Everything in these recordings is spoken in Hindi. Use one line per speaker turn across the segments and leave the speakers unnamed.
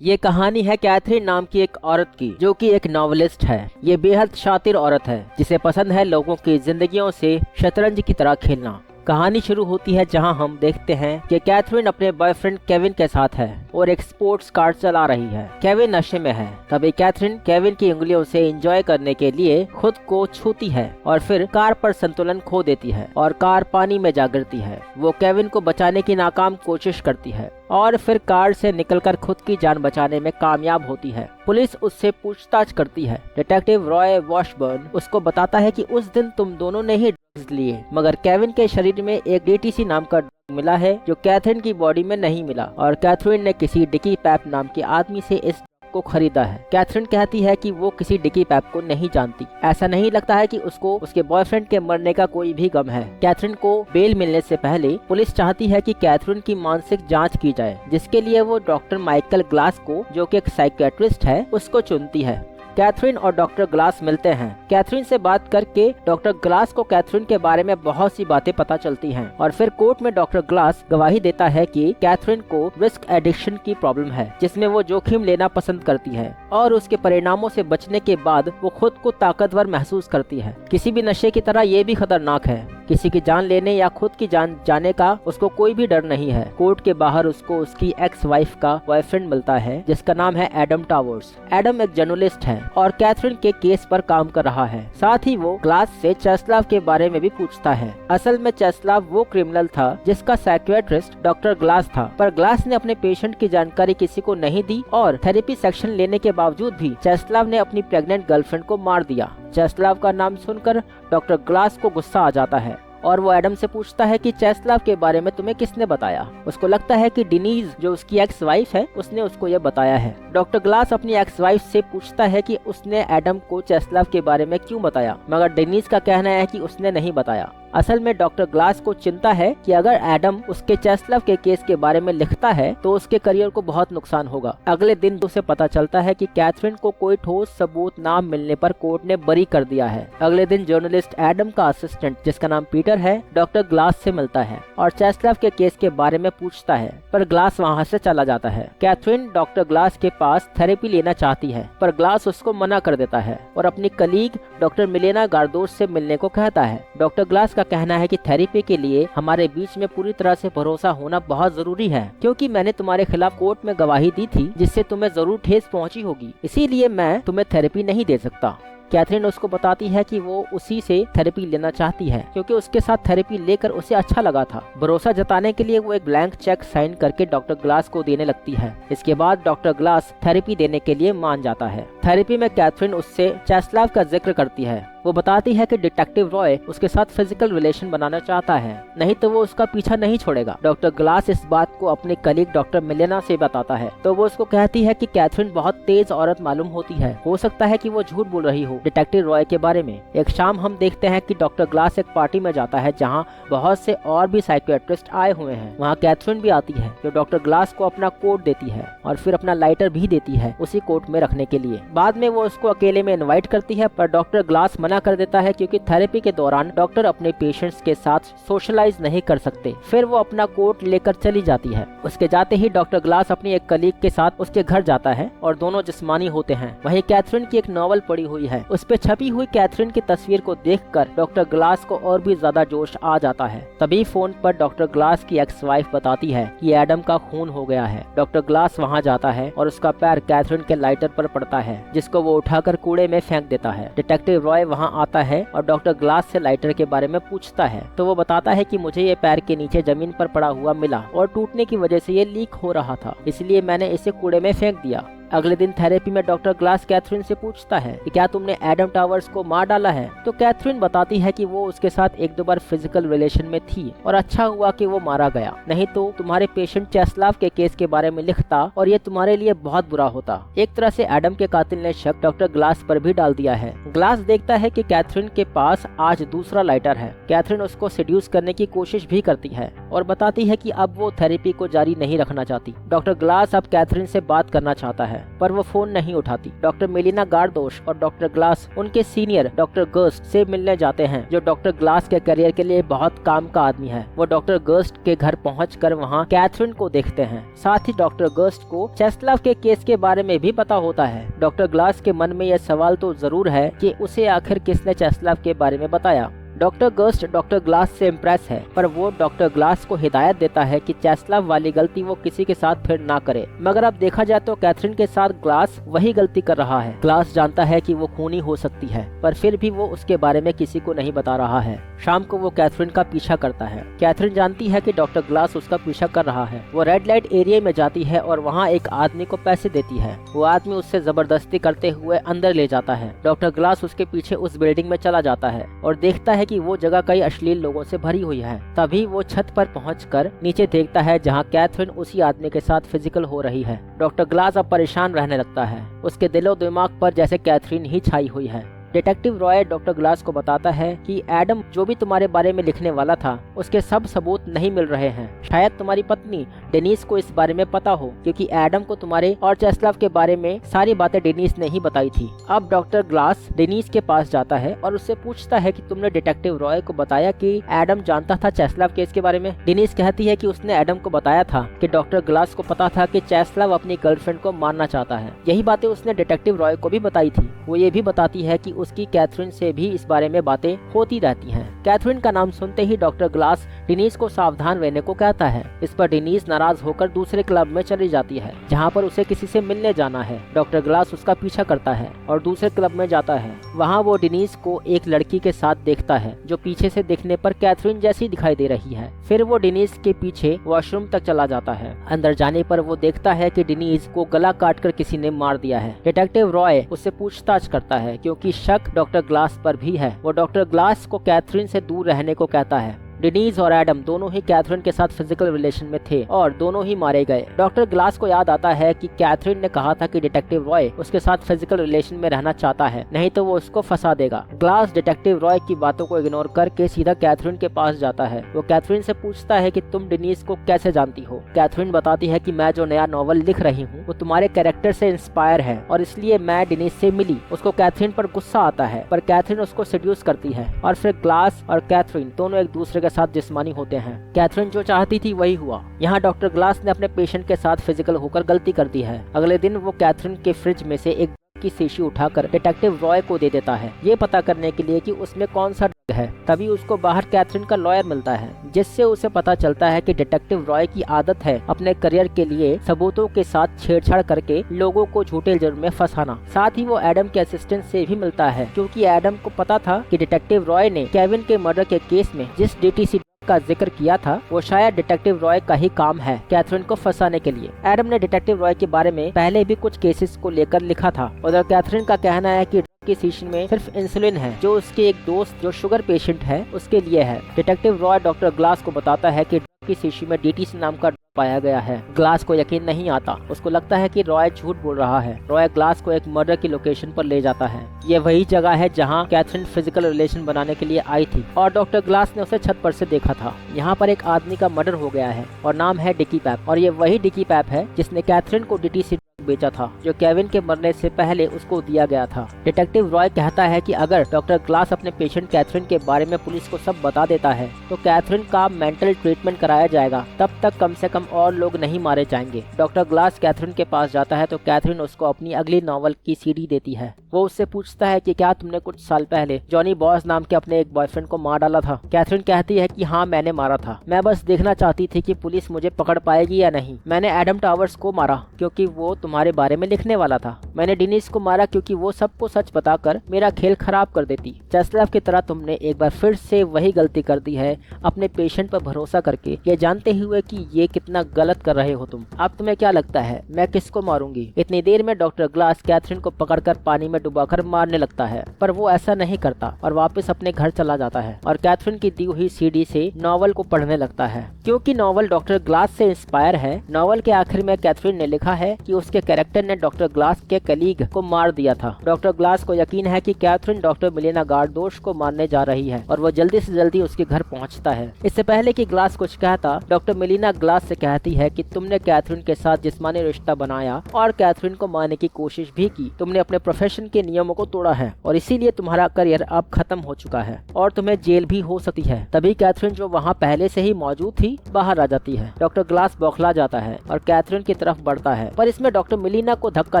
ये कहानी है कैथरीन नाम की एक औरत की, जो कि एक नॉवेलिस्ट है। ये बेहद शातिर औरत है जिसे पसंद है लोगों की जिंदगियों से शतरंज की तरह खेलना। कहानी शुरू होती है जहां हम देखते हैं कि कैथरीन अपने बॉयफ्रेंड केविन के साथ है और एक स्पोर्ट्स कार चला रही है। केविन नशे में है। तभी कैथरीन केविन की उंगलियों से एंजॉय करने के लिए खुद को छूती है और फिर कार पर संतुलन खो देती है और कार पानी में जा गिरती है। वो केविन को बचाने की नाकाम कोशिश करती है और फिर कार से निकलकर खुद की जान बचाने में कामयाब होती है। पुलिस उससे पूछताछ करती है। डिटेक्टिव रॉय वॉशबर्न उसको बताता है कि उस दिन तुम दोनों ने ही ड्रग्स लिए, मगर केविन के शरीर में एक डीटीसी नाम का ड्रग मिला है जो कैथरीन की बॉडी में नहीं मिला और कैथरीन ने किसी डिकी पैप नाम के आदमी से इस को खरीदा है। कैथरीन कहती है कि वो किसी डिकी पैप को नहीं जानती। ऐसा नहीं लगता है कि उसको उसके बॉयफ्रेंड के मरने का कोई भी गम है। कैथरीन को बेल मिलने से पहले पुलिस चाहती है कि कैथरीन की मानसिक जांच की जाए, जिसके लिए वो डॉक्टर माइकल ग्लास को, जो कि एक साइकियाट्रिस्ट है, उसको चुनती है। कैथरीन और डॉक्टर ग्लास मिलते हैं। कैथरीन से बात करके डॉक्टर ग्लास को कैथरीन के बारे में बहुत सी बातें पता चलती हैं और फिर कोर्ट में डॉक्टर ग्लास गवाही देता है कि कैथरीन को रिस्क एडिक्शन की प्रॉब्लम है, जिसमें वो जोखिम लेना पसंद करती है और उसके परिणामों से बचने के बाद वो खुद को ताकतवर महसूस करती है। किसी भी नशे की तरह ये भी खतरनाक है। किसी की जान लेने या खुद की जान जाने का उसको कोई भी डर नहीं है। कोर्ट के बाहर उसको उसकी एक्स वाइफ का बॉयफ्रेंड मिलता है, जिसका नाम है एडम टावर्स। एडम एक जर्नलिस्ट है और कैथरीन के केस पर काम कर रहा है। साथ ही वो ग्लास से चेस्लाव के बारे में भी पूछता है। असल में चेस्लाव वो क्रिमिनल था जिसका साइकियाट्रिस्ट डॉक्टर ग्लास था, पर ग्लास ने अपने पेशेंट की जानकारी किसी को नहीं दी और थेरेपी सेक्शन लेने के बावजूद भी चेस्लाव ने अपनी प्रेग्नेंट गर्लफ्रेंड को मार दिया। चेस्लाव का नाम सुनकर डॉक्टर ग्लास को गुस्सा आ जाता है और वो एडम से पूछता है कि चेस्लाव के बारे में तुम्हें किसने बताया। उसको लगता है कि डिनीज, जो उसकी एक्स वाइफ है, उसने उसको यह बताया है। डॉक्टर ग्लास अपनी एक्स वाइफ से पूछता है कि उसने एडम को चेस्लाव के बारे में क्यों बताया, मगर डिनीज का कहना है कि उसने नहीं बताया। असल में डॉक्टर ग्लास को चिंता है कि अगर एडम उसके चेस्लाव के केस के बारे में लिखता है तो उसके करियर को बहुत नुकसान होगा। अगले दिन उसे पता चलता है कि कैथरीन को कोई ठोस सबूत ना मिलने पर कोर्ट ने बरी कर दिया है। अगले दिन जर्नलिस्ट एडम का असिस्टेंट, जिसका नाम पीटर है, डॉक्टर ग्लास से मिलता है और चेस्लाव के केस के बारे में पूछता है, पर ग्लास वहाँ से चला जाता है। कैथरीन डॉक्टर ग्लास के पास थेरेपी लेना चाहती है, पर ग्लास उसको मना कर देता है और अपनी कलीग डॉक्टर मिलेना गार्दोस से मिलने को कहता है। डॉक्टर ग्लास का कहना है कि थेरेपी के लिए हमारे बीच में पूरी तरह से भरोसा होना बहुत जरूरी है, क्योंकि मैंने तुम्हारे खिलाफ कोर्ट में गवाही दी थी जिससे तुम्हें जरूर ठेस पहुंची होगी, इसीलिए मैं तुम्हें थेरेपी नहीं दे सकता। कैथरीन उसको बताती है कि वो उसी से थेरेपी लेना चाहती है क्योंकि उसके साथ थेरेपी लेकर उसे अच्छा लगा था। भरोसा जताने के लिए वो एक ब्लैंक चेक साइन करके डॉक्टर ग्लास को देने लगती है। इसके बाद डॉक्टर ग्लास थेरेपी देने के लिए मान जाता है। थेरेपी में कैथरीन उससे चेस्लाव का जिक्र करती है। वो बताती है कि डिटेक्टिव रॉय उसके साथ फिजिकल रिलेशन बनाना चाहता है, नहीं तो वो उसका पीछा नहीं छोड़ेगा। डॉक्टर ग्लास इस बात को अपने कलीग डॉक्टर मिलेना से बताता है तो वो उसको कहती है कि कैथरीन बहुत तेज औरत मालूम होती है, हो सकता है कि वो झूठ बोल रही हो डिटेक्टिव रॉय के बारे में। एक शाम हम देखते हैं कि डॉक्टर ग्लास एक पार्टी में जाता है जहाँ बहुत से और भी साइकियाट्रिस्ट आए हुए हैं। वहाँ कैथरीन भी आती है जो डॉक्टर ग्लास को अपना कोट देती है और फिर अपना लाइटर भी देती है उसी कोट में रखने के लिए। बाद में वो उसको अकेले में इनवाइट करती है, पर डॉक्टर ग्लास मना कर देता है क्योंकि थेरेपी के दौरान डॉक्टर अपने पेशेंट्स के साथ सोशलाइज नहीं कर सकते। फिर वो अपना कोट लेकर चली जाती है। उसके जाते ही डॉक्टर ग्लास अपनी एक कलीग के साथ उसके घर जाता है और दोनों जिस्मानी होते हैं। वहीं कैथरीन की एक नॉवल पड़ी हुई है, उस पे छपी हुई कैथरीन की तस्वीर को देखकर डॉक्टर ग्लास को और भी ज्यादा जोश आ जाता है। तभी फोन पर डॉक्टर ग्लास की एक्स वाइफ बताती है कि एडम का खून हो गया है। डॉक्टर ग्लास वहाँ जाता है और उसका पैर कैथरीन के लाइटर पर पड़ता है, जिसको वो उठाकर कूड़े में फेंक देता है। डिटेक्टिव रॉय वहाँ आता है और डॉक्टर ग्लास से लाइटर के बारे में पूछता है तो वो बताता है कि मुझे ये पैर के नीचे जमीन पर पड़ा हुआ मिला और टूटने की वजह से ये लीक हो रहा था, इसलिए मैंने इसे कूड़े में फेंक दिया। अगले दिन थेरेपी में डॉक्टर ग्लास कैथरीन से पूछता है कि क्या तुमने एडम टावर्स को मार डाला है, तो कैथरीन बताती है कि वो उसके साथ एक दो बार फिजिकल रिलेशन में थी और अच्छा हुआ कि वो मारा गया, नहीं तो तुम्हारे पेशेंट चेस्लाव के केस के बारे में लिखता और ये तुम्हारे लिए बहुत बुरा होता। एक तरह से एडम के कातिल ने शक डॉक्टर ग्लास पर भी डाल दिया है। ग्लास देखता है कि कैथरीन के पास आज दूसरा लाइटर है। कैथरीन उसको सेड्यूस करने की कोशिश भी करती है और बताती है कि अब वो थेरेपी को जारी नहीं रखना चाहती। डॉक्टर ग्लास अब कैथरीन से बात करना चाहता है है पर वो फोन नहीं उठाती। डॉक्टर मेलिना गार्डोश और डॉक्टर ग्लास उनके सीनियर डॉक्टर गर्स्ट से मिलने जाते हैं, जो डॉक्टर ग्लास के करियर के लिए बहुत काम का आदमी है। वो डॉक्टर गर्स्ट के घर पहुंचकर वहां कैथरीन को देखते हैं। साथ ही डॉक्टर गर्स्ट को चेस्लव के केस के बारे में भी पता होता है। डॉक्टर ग्लास के मन में यह सवाल तो जरूर है कि उसे आखिर किसने चेस्लव के बारे में बताया। डॉक्टर गर्स्ट डॉक्टर ग्लास से इम्प्रेस है पर वो डॉक्टर ग्लास को हिदायत देता है कि चेस्लव वाली गलती वो किसी के साथ फिर ना करे। मगर अब देखा जाए तो कैथरीन के साथ ग्लास वही गलती कर रहा है। ग्लास जानता है कि वो खूनी हो सकती है पर फिर भी वो उसके बारे में किसी को नहीं बता रहा है। शाम को वो कैथरीन का पीछा करता है। कैथरीन जानती है कि डॉक्टर ग्लास उसका पीछा कर रहा है। वो रेड लाइट एरिया में जाती है और वहाँ एक आदमी को पैसे देती है। वो आदमी उससे जबरदस्ती करते हुए अंदर ले जाता है। डॉक्टर ग्लास उसके पीछे उस बिल्डिंग में चला जाता है और देखता है कि वो जगह कई अश्लील लोगों से भरी हुई है। तभी वो छत पर पहुंचकर नीचे देखता है जहां कैथरीन उसी आदमी के साथ फिजिकल हो रही है। डॉक्टर ग्लास अब परेशान रहने लगता है। उसके दिलो दिमाग पर जैसे कैथरीन ही छाई हुई है। डिटेक्टिव रॉय डॉक्टर ग्लास को बताता है कि एडम जो भी तुम्हारे बारे में लिखने वाला था उसके सब सबूत नहीं मिल रहे हैं। शायद तुम्हारी पत्नी डेनिस को इस बारे में पता हो, क्योंकि एडम को तुम्हारे और चेस्लव के बारे में सारी बातें डेनिस ने ही बताई थी। अब डॉक्टर ग्लास डेनिस के पास जाता है और उससे पूछता है कि तुमने डिटेक्टिव रॉय को बताया कि एडम जानता था चेस्लव केस के बारे में। डेनिस कहती है कि उसने एडम को बताया था कि डॉक्टर ग्लास को पता था कि चेस्लव अपनी गर्लफ्रेंड को मारना चाहता है। यही बातें उसने डिटेक्टिव रॉय को भी बताई थी। वो ये भी बताती है कि उसकी कैथरीन से भी इस बारे में बातें होती रहती हैं। कैथरीन का नाम सुनते ही डॉक्टर ग्लास डेनिस को सावधान रहने को कहता है। इस पर डेनिस नाराज होकर दूसरे क्लब में चली जाती है जहां पर उसे किसी से मिलने जाना है। डॉक्टर ग्लास उसका पीछा करता है और दूसरे क्लब में जाता है। वहां वो डेनिस को एक लड़की के साथ देखता है जो पीछे से देखने पर कैथरीन जैसी दिखाई दे रही है। फिर वो डेनिस के पीछे वॉशरूम तक चला जाता है। अंदर जाने पर वो देखता है कि डेनिस को गला काटकर किसी ने मार दिया है। डिटेक्टिव रॉय उससे पूछताछ करता है क्योंकि शक डॉक्टर ग्लास पर भी है। वो डॉक्टर ग्लास को कैथरीन से दूर रहने को कहता है। डेनिस और एडम दोनों ही कैथरीन के साथ फिजिकल रिलेशन में थे और दोनों ही मारे गए। डॉक्टर ग्लास को याद आता है कि कैथरीन ने कहा था कि डिटेक्टिव रॉय उसके साथ फिजिकल रिलेशन में रहना चाहता है, नहीं तो वो उसको फंसा देगा। ग्लास डिटेक्टिव रॉय की बातों को इग्नोर करके सीधा कैथरीन के पास जाता है। वो कैथरीन से पूछता है कि तुम डेनिस को कैसे जानती हो। कैथरीन बताती है कि मैं जो नया नॉवल लिख रही हूँ वो तुम्हारे कैरेक्टर से इंस्पायर है और इसलिए मैं डेनिस से मिली। उसको कैथरीन पर गुस्सा आता है पर कैथरीन उसको सेड्यूस करती है और फिर ग्लास और कैथरीन दोनों एक दूसरे साथ जिस्मानी होते हैं। कैथरीन जो चाहती थी वही हुआ। यहाँ डॉक्टर ग्लास ने अपने पेशेंट के साथ फिजिकल होकर गलती कर दी है। अगले दिन वो कैथरीन के फ्रिज में से एक की शीशी उठाकर डिटेक्टिव रॉय को दे देता है, ये पता करने के लिए कि उसमें कौन सा ड्रग है। तभी उसको बाहर कैथरीन का लॉयर मिलता है जिससे उसे पता चलता है कि डिटेक्टिव रॉय की आदत है अपने करियर के लिए सबूतों के साथ छेड़छाड़ करके लोगों को झूठे जुर्म में फंसाना। साथ ही वो एडम के असिस्टेंट से भी मिलता है क्योंकि एडम को पता था कि डिटेक्टिव रॉय ने केविन के मर्डर के केस में जिस डीटीसी का जिक्र किया था वो शायद डिटेक्टिव रॉय का ही काम है कैथरीन को फंसाने के लिए। एडम ने डिटेक्टिव रॉय के बारे में पहले भी कुछ केसेस को लेकर लिखा था। उधर कैथरीन का कहना है कि की शीशी में सिर्फ इंसुलिन है जो उसके एक दोस्त जो शुगर पेशेंट है उसके लिए है। डिटेक्टिव रॉय डॉक्टर ग्लास को बताता है कि की शीशी में डीटीसी नाम का पाया गया है। ग्लास को यकीन नहीं आता। उसको लगता है कि रॉय झूठ बोल रहा है। रॉय ग्लास को एक मर्डर की लोकेशन पर ले जाता है। ये वही जगह है जहां कैथरीन फिजिकल रिलेशन बनाने के लिए आई थी और डॉक्टर ग्लास ने उसे छत पर से देखा था। यहाँ पर एक आदमी का मर्डर हो गया है और नाम है डिकी पैप और ये वही डिकी पैप है जिसने कैथरीन को डीटीसी बेचा था जो केविन के मरने से पहले उसको दिया गया था। डिटेक्टिव रॉय कहता है कि अगर डॉक्टर ग्लास अपने पेशेंट कैथरीन के बारे में पुलिस को सब बता देता है तो कैथरीन का मेंटल ट्रीटमेंट कराया जाएगा, तब तक कम से कम और लोग नहीं मारे जाएंगे। डॉक्टर ग्लास कैथरीन के पास जाता है तो कैथरीन उसको अपनी अगली नॉवल की सीडी देती है। वो उससे पूछता है कि क्या तुमने कुछ साल पहले जॉनी बॉस नाम के अपने एक बॉयफ्रेंड को मार डाला था। कैथरीन कहती है कि हाँ मैंने मारा था, मैं बस देखना चाहती थी कि पुलिस मुझे पकड़ पाएगी या नहीं। मैंने एडम टावर्स को मारा क्योंकि वो तुम्हारे बारे में लिखने वाला था। मैंने डेनिस को मारा क्योंकि वो सबको सच बताकर मेरा खेल खराब कर देती। चेस्लव की तरह तुमने एक बार फिर से वही गलती कर दी है अपने पेशेंट पर भरोसा करके, ये जानते हुए कि ये कितना गलत कर रहे हो तुम। अब तुम्हें क्या लगता है मैं किसको मारूंगी। इतनी देर में डॉक्टर ग्लास कैथरीन को पकड़कर पानी में डुबाकर मारने लगता है पर वो ऐसा नहीं करता और वापस अपने घर चला जाता है और कैथरीन की दी हुई सीडी से नॉवल को पढ़ने लगता है। क्योंकि नॉवल डॉक्टर ग्लास से इंस्पायर है, नॉवल के आखिर में कैथरीन ने लिखा है कि उसके के कैरेक्टर ने डॉक्टर ग्लास के कलीग को मार दिया था। डॉक्टर ग्लास को यकीन है कि कैथरीन डॉक्टर मिलेना गार्डोश को मारने जा रही है और वो जल्दी से जल्दी उसके घर पहुंचता है। इससे पहले कि ग्लास कुछ कहता, डॉक्टर मिलेना ग्लास से कहती है कि तुमने कैथरीन के साथ जिस्मानी रिश्ता बनाया और कैथरीन को मारने की कोशिश भी की। तुमने अपने प्रोफेशन के नियमों को तोड़ा है और इसीलिए तुम्हारा करियर अब खत्म हो चुका है और तुम्हें जेल भी हो सकती है। तभी कैथरीन, जो वहाँ पहले से ही मौजूद थी, बाहर आ जाती है। डॉक्टर ग्लास बौखला जाता है और कैथरीन की तरफ बढ़ता है, पर इसमें डॉक्टर मिलेना को धक्का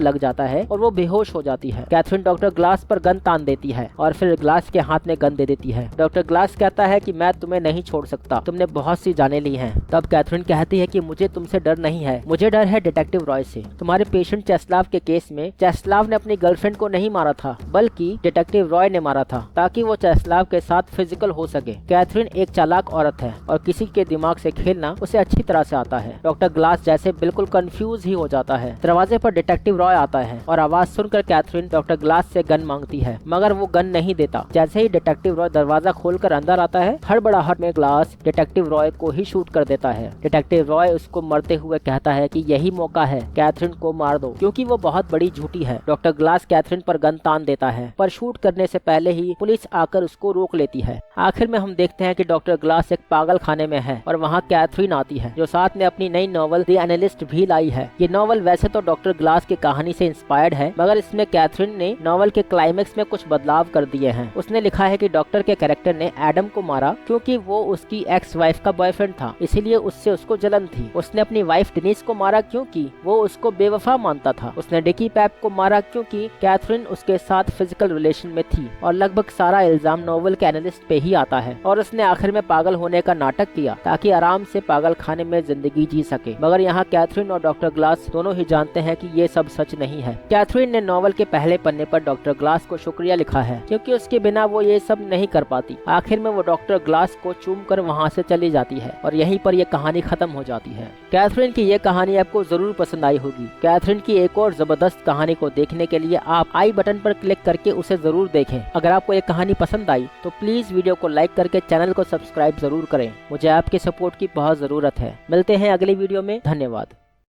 लग जाता है और वो बेहोश हो जाती है। कैथरीन डॉक्टर ग्लास पर गन तान देती है और फिर ग्लास के हाथ में गन दे देती है। डॉक्टर ग्लास कहता है कि मैं तुम्हें नहीं छोड़ सकता, तुमने बहुत सी जानें ली हैं। तब कैथरीन कहती है कि मुझे तुमसे डर नहीं है, मुझे डर है डिटेक्टिव रॉय से। तुम्हारे पेशेंट चेस्लाव के केस में चेस्लाव ने अपनी गर्लफ्रेंड को नहीं मारा था, बल्कि डिटेक्टिव रॉय ने मारा था ताकि वो चेस्लाव के साथ फिजिकल हो सके। कैथरीन एक चालाक औरत है और किसी के दिमाग से खेलना उसे अच्छी तरह से आता है। डॉक्टर ग्लास जैसे बिल्कुल कंफ्यूज ही हो जाता है। दरवाजे पर डिटेक्टिव रॉय आता है और आवाज सुनकर कैथरीन डॉक्टर ग्लास से गन मांगती है, मगर वो गन नहीं देता। जैसे ही डिटेक्टिव रॉय दरवाजा खोलकर अंदर आता है, हड़बड़ाहट में ग्लास डिटेक्टिव रॉय को ही शूट कर देता है। डिटेक्टिव रॉय उसको मरते हुए कहता है कि यही मौका है, कैथरीन को मार दो, क्योंकि वो बहुत बड़ी झूठी है। डॉक्टर ग्लास कैथरीन पर गन तान देता है, पर शूट करने से पहले ही पुलिस आकर उसको रोक लेती है। आखिर में हम देखते हैं कि डॉक्टर ग्लास एक पागल खाने में है और वहाँ कैथरीन आती है, जो साथ में अपनी नई नॉवल द एनालिस्ट भी लाई है। ये नॉवल वैसे तो डॉक्टर ग्लास की कहानी से इंस्पायर्ड है, मगर इसमें कैथरीन ने नॉवल के क्लाइमेक्स में कुछ बदलाव कर दिए हैं। उसने लिखा है कि डॉक्टर के कैरेक्टर ने एडम को मारा क्योंकि वो उसकी एक्स वाइफ का बॉयफ्रेंड था, इसीलिए उससे उसको जलन थी। उसने अपनी वाइफ डेनिस को मारा क्योंकि वो उसको बेवफा मानता था। उसने डिकी पैप को मारा क्योंकि कैथरीन उसके साथ फिजिकल रिलेशन में थी। और लगभग सारा इल्जाम नॉवल के एनालिस्ट पे ही आता है। और उसने आखिर में पागल होने का नाटक किया ताकि आराम से पागल खाने में जिंदगी जी सके। मगर यहाँ कैथरीन और डॉक्टर ग्लास दोनों ही जानते हैं कि ये सब सच नहीं है। कैथरीन ने नॉवल के पहले पन्ने पर डॉक्टर ग्लास को शुक्रिया लिखा है, क्योंकि उसके बिना वो ये सब नहीं कर पाती। आखिर में वो डॉक्टर ग्लास को चूम कर वहाँ से चली जाती है और यहीं पर यह कहानी खत्म हो जाती है। कैथरीन की ये कहानी आपको जरूर पसंद आई होगी। कैथरीन की एक और जबरदस्त कहानी को देखने के लिए आप आई बटन पर क्लिक करके उसे जरूर देखें। अगर आपको ये कहानी पसंद आई तो प्लीज वीडियो को लाइक करके चैनल को सब्सक्राइब जरूर करें। मुझे आपके सपोर्ट की बहुत जरूरत है। मिलते हैं अगली वीडियो में। धन्यवाद।